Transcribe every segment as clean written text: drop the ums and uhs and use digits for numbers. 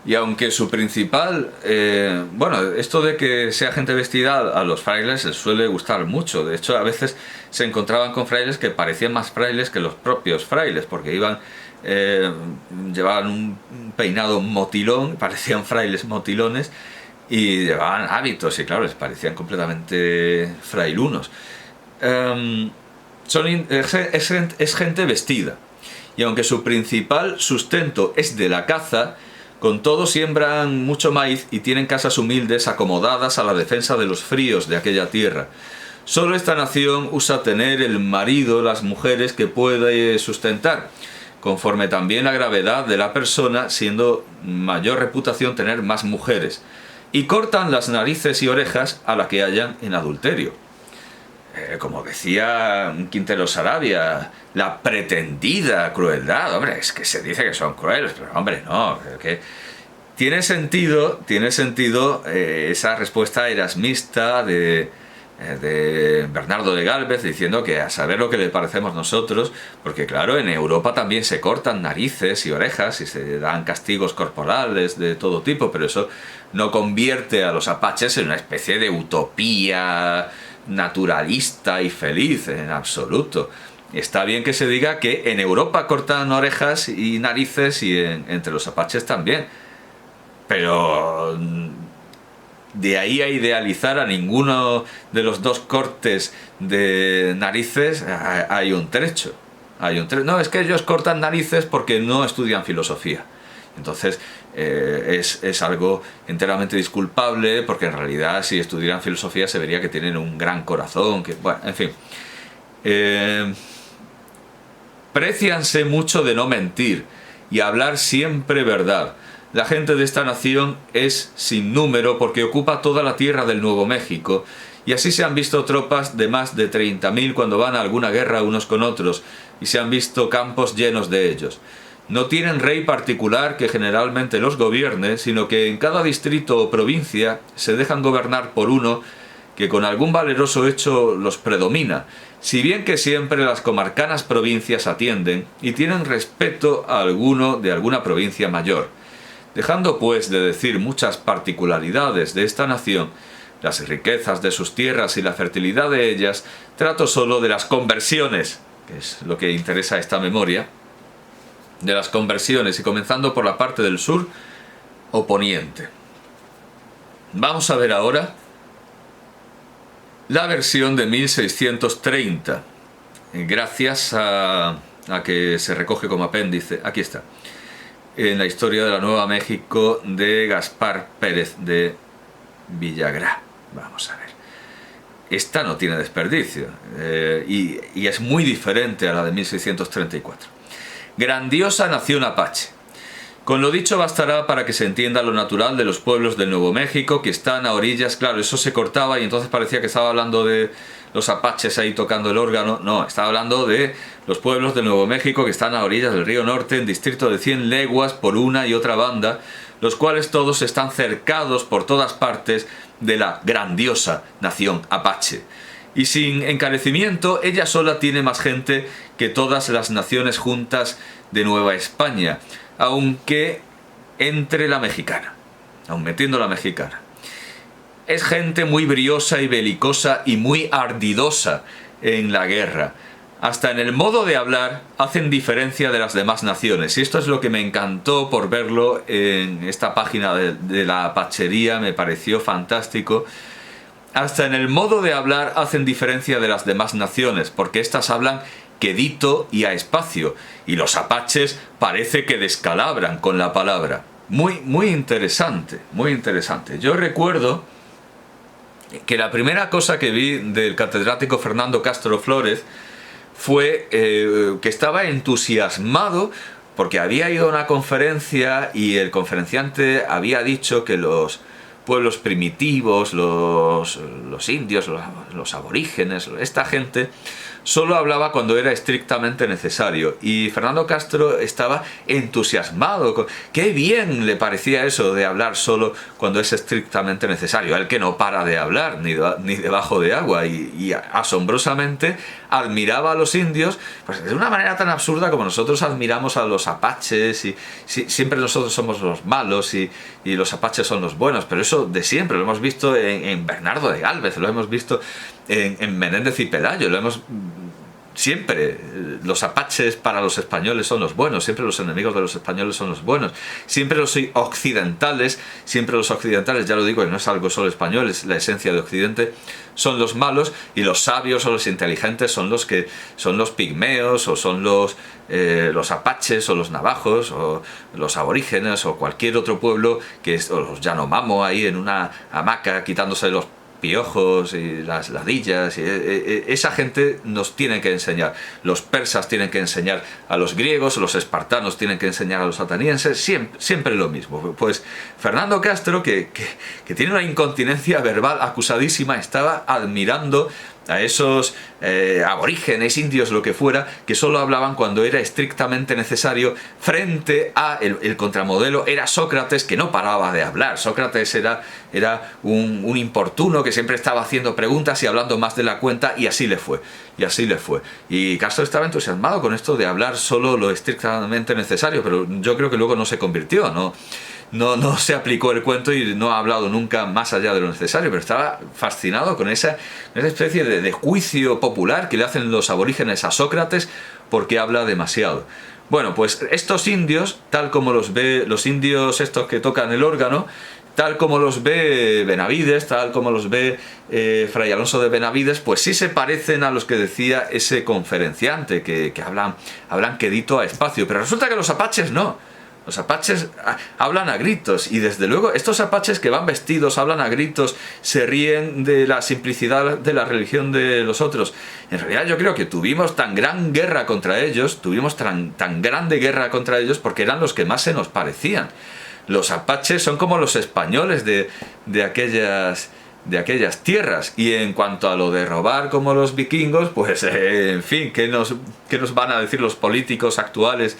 Y aunque su principal... bueno, esto de que sea gente vestida a los frailes les suele gustar mucho. De hecho, a veces se encontraban con frailes que parecían más frailes que los propios frailes, porque iban... llevaban un peinado motilón, parecían frailes motilones, y llevaban hábitos, y claro, les parecían completamente frailunos. Es gente vestida. Y aunque su principal sustento es de la caza, con todo siembran mucho maíz y tienen casas humildes acomodadas a la defensa de los fríos de aquella tierra. Solo esta nación usa tener el marido, las mujeres que puede sustentar, conforme también la gravedad de la persona, siendo mayor reputación tener más mujeres, y cortan las narices y orejas a la que hayan en adulterio. Como decía Quintero Sarabia, la pretendida crueldad. Hombre, es que se dice que son crueles, pero hombre, no, que tiene sentido esa respuesta erasmista de Bernardo de Gálvez, diciendo que a saber lo que le parecemos nosotros, porque claro, en Europa también se cortan narices y orejas y se dan castigos corporales de todo tipo, pero eso no convierte a los apaches en una especie de utopía naturalista y feliz, en absoluto. Está bien que se diga que en Europa cortan orejas y narices y entre los apaches también, pero de ahí a idealizar a ninguno de los dos cortes de narices hay un trecho. No, es que ellos cortan narices porque no estudian filosofía. Entonces es algo enteramente disculpable, porque en realidad si estudiaran filosofía se vería que tienen un gran corazón, que, bueno, en fin. Précianse mucho de no mentir y hablar siempre verdad. La gente de esta nación es sin número porque ocupa toda la tierra del Nuevo México, y así se han visto tropas de más de 30.000 cuando van a alguna guerra unos con otros, y se han visto campos llenos de ellos. No tienen rey particular que generalmente los gobierne, sino que en cada distrito o provincia se dejan gobernar por uno que con algún valeroso hecho los predomina, si bien que siempre las comarcanas provincias atienden y tienen respeto a alguno de alguna provincia mayor. Dejando pues de decir muchas particularidades de esta nación, las riquezas de sus tierras y la fertilidad de ellas, trato solo de las conversiones, que es lo que interesa a esta memoria, de las conversiones, y comenzando por la parte del sur o poniente. Vamos a ver ahora la versión de 1630, gracias a que se recoge como apéndice, aquí está, en la historia de la Nueva México de Gaspar Pérez de Villagrá. Vamos a ver. Esta no tiene desperdicio, y es muy diferente a la de 1634. Grandiosa nación apache. Con lo dicho bastará para que se entienda lo natural de los pueblos del Nuevo México que están a orillas. Claro, eso se cortaba y entonces parecía que estaba hablando de los apaches ahí tocando el órgano. No, estaba hablando de los pueblos del Nuevo México que están a orillas del río Norte, en distrito de 100 leguas por una y otra banda, los cuales todos están cercados por todas partes de la grandiosa nación apache. Y sin encarecimiento, ella sola tiene más gente que todas las naciones juntas de Nueva España, aunque entre la mexicana, aun metiendo la mexicana. Es gente muy briosa y belicosa y muy ardidosa en la guerra. Hasta en el modo de hablar hacen diferencia de las demás naciones, y esto es lo que me encantó por verlo en esta página de la apachería, me pareció fantástico. Hasta en el modo de hablar hacen diferencia de las demás naciones, porque éstas hablan quedito y a espacio, y los apaches parece que descalabran con la palabra. Muy interesante, muy interesante. Yo recuerdo que la primera cosa que vi del catedrático Fernando Castro Flores fue que estaba entusiasmado porque había ido a una conferencia y el conferenciante había dicho que los pueblos primitivos, los indios, los aborígenes, esta gente solo hablaba cuando era estrictamente necesario. Y Fernando Castro estaba entusiasmado. ¡Qué bien le parecía eso de hablar solo cuando es estrictamente necesario! Él que no para de hablar, ni debajo de agua. Y asombrosamente admiraba a los indios, pues de una manera tan absurda como nosotros admiramos a los apaches. Y siempre nosotros somos los malos y los apaches son los buenos. Pero eso de siempre, lo hemos visto en Bernardo de Gálvez, lo hemos visto en Menéndez y Pelayo, lo hemos siempre. Los apaches para los españoles son los buenos, siempre los enemigos de los españoles son los buenos, siempre los occidentales, ya lo digo, y no es algo solo español, es la esencia de Occidente, son los malos, y los sabios o los inteligentes son los pigmeos, o son los apaches, o los navajos, o los aborígenes, o cualquier otro pueblo, o los Yanomamo ahí en una hamaca quitándose los piojos y las ladillas. Esa gente nos tiene que enseñar. Los persas tienen que enseñar a los griegos, los espartanos tienen que enseñar a los atenienses, siempre lo mismo. Pues Fernando Castro, que tiene una incontinencia verbal acusadísima, estaba admirando a esos aborígenes, indios, lo que fuera, que solo hablaban cuando era estrictamente necesario, frente a el contramodelo era Sócrates, que no paraba de hablar. Sócrates era un importuno que siempre estaba haciendo preguntas y hablando más de la cuenta, y así le fue. Y Castro estaba entusiasmado con esto de hablar solo lo estrictamente necesario, pero yo creo que luego no se convirtió, no se aplicó el cuento y no ha hablado nunca más allá de lo necesario, pero estaba fascinado con esa especie de juicio popular que le hacen los aborígenes a Sócrates porque habla demasiado. Bueno, pues estos indios, tal como los ve los indios estos que tocan el órgano, tal como los ve Benavides, tal como los ve Fray Alonso de Benavides, pues sí se parecen a los que decía ese conferenciante, que hablan quedito a espacio, pero resulta que los apaches no. Los apaches hablan a gritos, y desde luego estos apaches que van vestidos, hablan a gritos, se ríen de la simplicidad de la religión de los otros. En realidad yo creo que tuvimos tan gran guerra contra ellos, tan grande guerra contra ellos porque eran los que más se nos parecían. Los apaches son como los españoles de aquellas tierras, y en cuanto a lo de robar como los vikingos, pues en fin, ¿qué nos van a decir los políticos actuales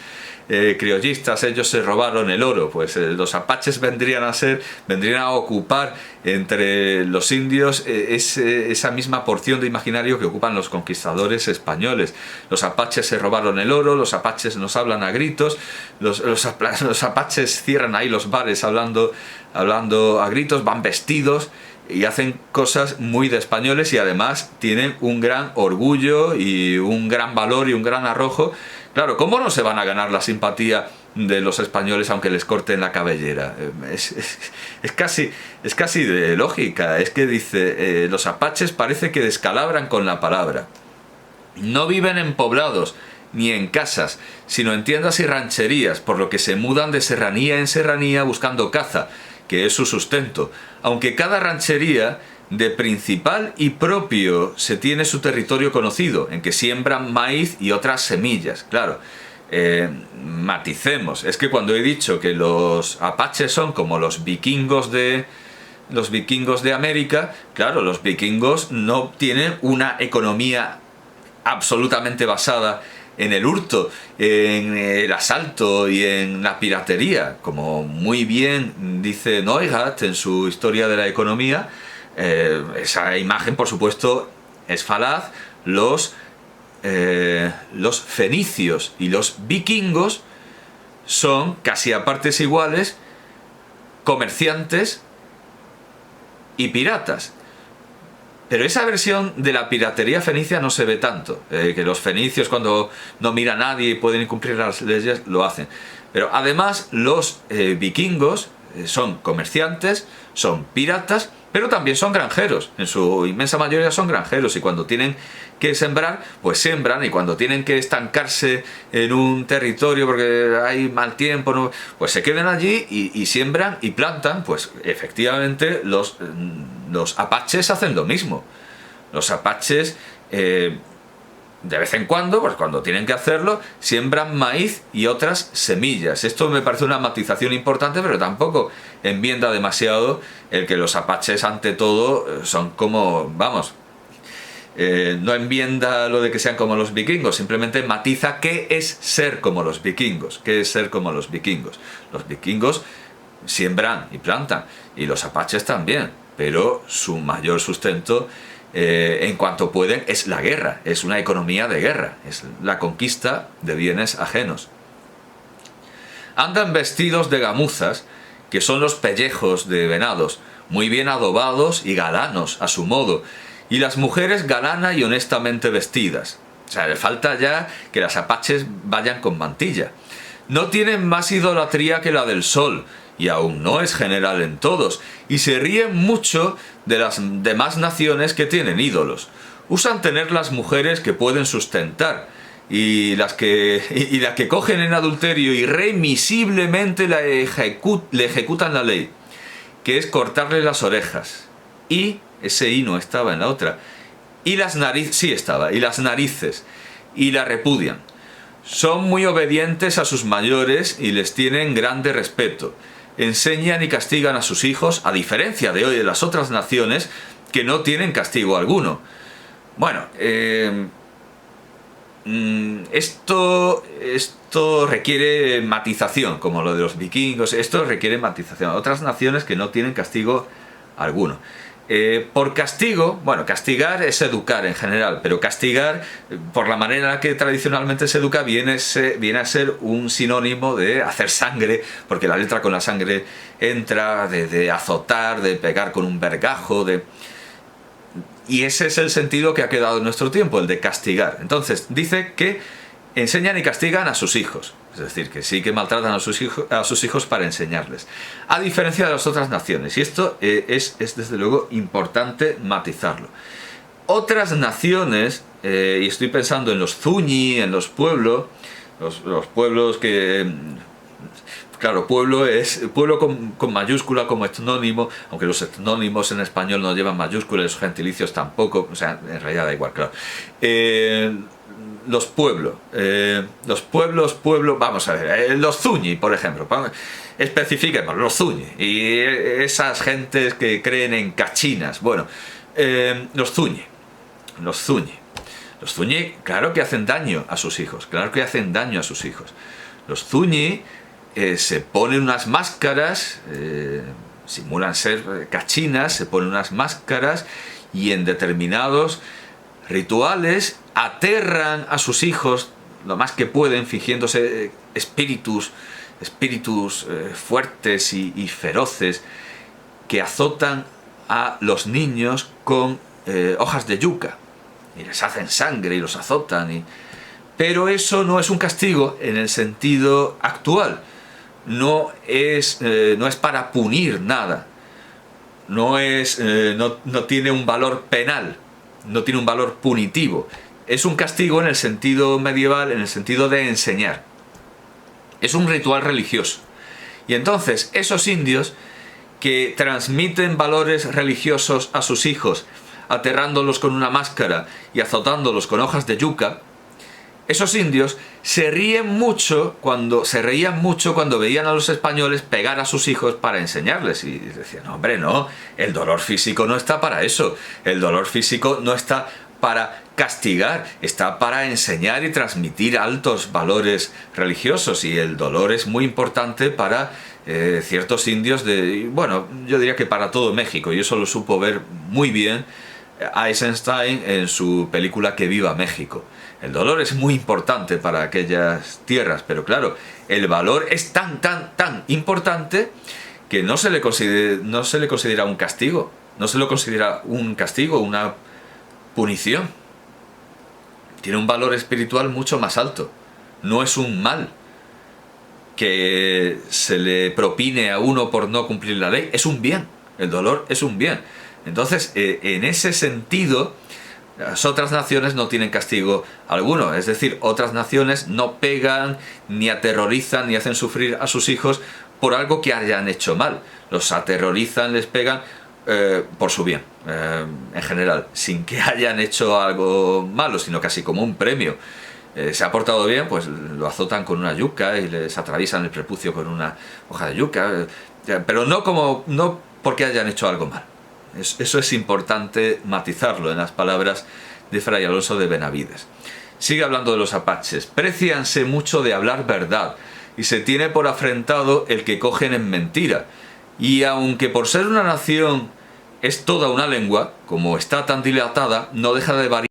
criollistas? Ellos se robaron el oro. Pues los apaches vendrían a ocupar entre los indios esa misma porción de imaginario que ocupan los conquistadores españoles. Los apaches se robaron el oro, los apaches nos hablan a gritos, los apaches cierran ahí los bares hablando a gritos, van vestidos y hacen cosas muy de españoles, y además tienen un gran orgullo y un gran valor y un gran arrojo. Claro, ¿cómo no se van a ganar la simpatía de los españoles aunque les corten la cabellera? Es casi de lógica. Es que dice, los apaches parece que descalabran con la palabra. No viven en poblados ni en casas, sino en tiendas y rancherías, por lo que se mudan de serranía en serranía buscando caza, que es su sustento. Aunque cada ranchería de principal y propio se tiene su territorio conocido, en que siembran maíz y otras semillas. Claro, maticemos, es que cuando he dicho que los apaches son como los vikingos de América, claro, los vikingos no tienen una economía absolutamente basada en el hurto, en el asalto y en la piratería, como muy bien dice Neuhardt en su Historia de la Economía. Esa imagen, por supuesto, es falaz. Los fenicios y los vikingos son casi a partes iguales comerciantes y piratas. Pero esa versión de la piratería fenicia no se ve tanto, que los fenicios, cuando no mira a nadie y pueden incumplir las leyes, lo hacen. Pero además los vikingos son comerciantes, son piratas, pero también son granjeros. En su inmensa mayoría son granjeros, y cuando tienen que sembrar, pues siembran, y cuando tienen que estancarse en un territorio porque hay mal tiempo, pues se quedan allí y siembran y plantan. Pues efectivamente los apaches hacen lo mismo. Los apaches de vez en cuando, pues cuando tienen que hacerlo, siembran maíz y otras semillas. Esto me parece una matización importante, pero tampoco enmienda demasiado el que los apaches ante todo son como, vamos, No enmienda lo de que sean como los vikingos, simplemente matiza qué es ser como los vikingos, qué es ser como los vikingos. Los vikingos siembran y plantan, y los apaches también, pero su mayor sustento, en cuanto pueden, es la guerra, es una economía de guerra, es la conquista de bienes ajenos. Andan vestidos de gamuzas, que son los pellejos de venados, muy bien adobados y galanos a su modo, y las mujeres galana y honestamente vestidas. O sea, le falta ya que las apaches vayan con mantilla. No tienen más idolatría que la del sol, y aún no es general en todos, y se ríen mucho de las demás naciones que tienen ídolos. Usan tener las mujeres que pueden sustentar, y las que cogen en adulterio irremisiblemente le ejecutan la ley, que es cortarle las orejas. Y ese I no estaba en la otra. Y las narices, sí estaba, y las narices, y la repudian. Son muy obedientes a sus mayores y les tienen grande respeto. Enseñan y castigan a sus hijos, a diferencia de hoy de las otras naciones que no tienen castigo alguno. Bueno, esto requiere matización, como lo de los vikingos. Esto requiere matización. Otras naciones que no tienen castigo alguno. Por castigo, bueno, castigar es educar en general, pero castigar, por la manera en la que tradicionalmente se educa, viene a ser un sinónimo de hacer sangre, porque la letra con la sangre entra, de azotar, de pegar con un vergajo, y ese es el sentido que ha quedado en nuestro tiempo, el de castigar. Entonces, dice que enseñan y castigan a sus hijos. Es decir, que sí que maltratan a sus hijos para enseñarles. A diferencia de las otras naciones. Y esto es desde luego importante matizarlo. Otras naciones, y estoy pensando en los zuñi, en los pueblos, los pueblos que... Claro, pueblo es pueblo con mayúscula como etnónimo, aunque los etnónimos en español no llevan mayúsculas, los gentilicios tampoco, o sea, en realidad da igual, claro. Los pueblos, vamos a ver, los zuñi, por ejemplo, especifiquemos, los zuñi, y esas gentes que creen en cachinas, bueno, los zuñi, claro que hacen daño a sus hijos, Los zuñi se ponen unas máscaras, simulan ser cachinas, se ponen unas máscaras y en determinados rituales aterran a sus hijos lo más que pueden, fingiéndose espíritus fuertes y feroces que azotan a los niños con hojas de yuca y les hacen sangre y los azotan. Pero eso no es un castigo en el sentido actual. No es para punir nada, no tiene un valor penal, no tiene un valor punitivo. Es un castigo en el sentido medieval, en el sentido de enseñar. Es un ritual religioso. Y entonces esos indios que transmiten valores religiosos a sus hijos, aterrándolos con una máscara y azotándolos con hojas de yuca, esos indios se reían mucho cuando veían a los españoles pegar a sus hijos para enseñarles. Y decían, no, hombre, no, el dolor físico no está para eso. El dolor físico no está para castigar, está para enseñar y transmitir altos valores religiosos. Y el dolor es muy importante para ciertos indios bueno, yo diría que para todo México. Y eso lo supo ver muy bien Eisenstein en su película Que viva México. El dolor es muy importante para aquellas tierras, pero claro, el valor es tan importante que no se le considera un castigo, una punición. Tiene un valor espiritual mucho más alto. No es un mal que se le propine a uno por no cumplir la ley, es un bien. El dolor es un bien. Entonces, en ese sentido, las otras naciones no tienen castigo alguno, es decir, otras naciones no pegan, ni aterrorizan, ni hacen sufrir a sus hijos por algo que hayan hecho mal. Los aterrorizan, les pegan por su bien, en general, sin que hayan hecho algo malo, sino casi como un premio. Se ha portado bien, pues lo azotan con una yuca y les atraviesan el prepucio con una hoja de yuca, pero no porque hayan hecho algo mal. Eso es importante matizarlo en las palabras de Fray Alonso de Benavides. Sigue hablando de los apaches. Précianse mucho de hablar verdad y se tiene por afrentado el que cogen en mentira. Y aunque por ser una nación es toda una lengua, como está tan dilatada, no deja de variar